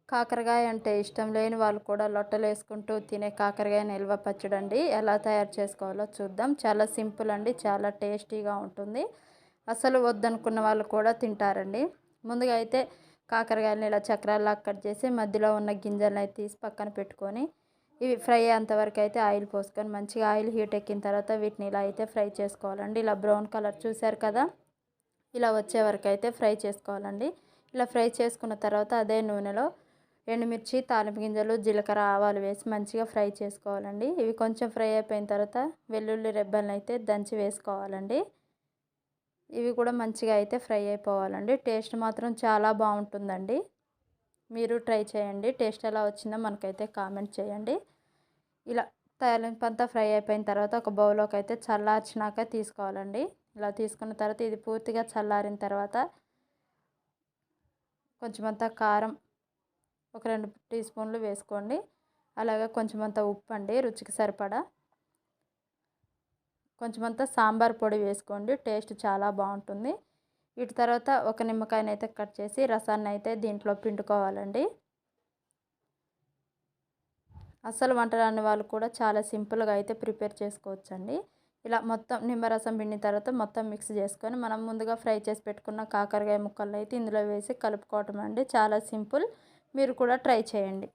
కాకరకాయ అంటే ఇష్టం లేని వాళ్ళు కూడా లొట్టలేసుకుంటూ తినే కాకరకాయ నిల్వ పచ్చడండి. ఎలా తయారు చేసుకోవాలో చూద్దాం. చాలా సింపుల్ అండి. చాలా టేస్టీగా ఉంటుంది. అసలు వద్దనుకున్న వాళ్ళు కూడా తింటారండి. ముందుగా అయితే కాకరకాయలని ఇలా చక్రాల్లాగా కట్ చేసి మధ్యలో ఉన్న గింజలనైతే తీసి పక్కన పెట్టుకొని, ఇవి ఫ్రై అయ్యేంతవరకు అయితే ఆయిల్ పోసుకొని మంచిగా ఆయిల్ హీట్ ఎక్కిన తర్వాత వీటిని ఇలా అయితే ఫ్రై చేసుకోవాలండి. ఇలా బ్రౌన్ కలర్ చూసారు కదా! ఇలా వచ్చే వరకు అయితే ఫ్రై చేసుకోవాలండి. ఇలా ఫ్రై చేసుకున్న తర్వాత అదే నూనెలో ఎండుమిర్చి, తాలింపు గింజలు, జీలకర్ర, ఆవాలు వేసి మంచిగా ఫ్రై చేసుకోవాలండి. ఇవి కొంచెం ఫ్రై అయిపోయిన తర్వాత వెల్లుల్లి రెబ్బలను అయితే దంచి వేసుకోవాలండి. ఇవి కూడా మంచిగా అయితే ఫ్రై అయిపోవాలండి. టేస్ట్ మాత్రం చాలా బాగుంటుందండి. మీరు ట్రై చేయండి. టేస్ట్ ఎలా వచ్చిందో మనకైతే కామెంట్ చేయండి. ఇలా తాలింపు అంతా ఫ్రై అయిపోయిన తర్వాత ఒక బౌల్లోకి అయితే చల్లార్చినాక తీసుకోవాలండి. ఇలా తీసుకున్న తర్వాత ఇది పూర్తిగా చల్లారిన తర్వాత కొంచెమంతా కారం ఒక 2 టీ స్పూన్లు వేసుకోండి. అలాగే కొంచెమంతా ఉప్పు అండి రుచికి సరిపడా. కొంచెమంతా సాంబార్ పొడి వేసుకోండి. టేస్ట్ చాలా బాగుంటుంది. వీటి తర్వాత ఒక నిమ్మకాయనైతే కట్ చేసి రసాన్ని అయితే దీంట్లో పిండుకోవాలండి. అస్సలు వంట రాని వాళ్ళు కూడా చాలా సింపుల్గా అయితే ప్రిపేర్ చేసుకోవచ్చండి. ఇలా మొత్తం నిమ్మరసం పిండిన తర్వాత మొత్తం మిక్స్ చేసుకొని మనం ముందుగా ఫ్రై చేసి పెట్టుకున్న కాకరకాయ ముక్కలను అయితే ఇందులో వేసి కలుపుకోవటం అండి. చాలా సింపుల్. మీరు కూడా ట్రై చేయండి.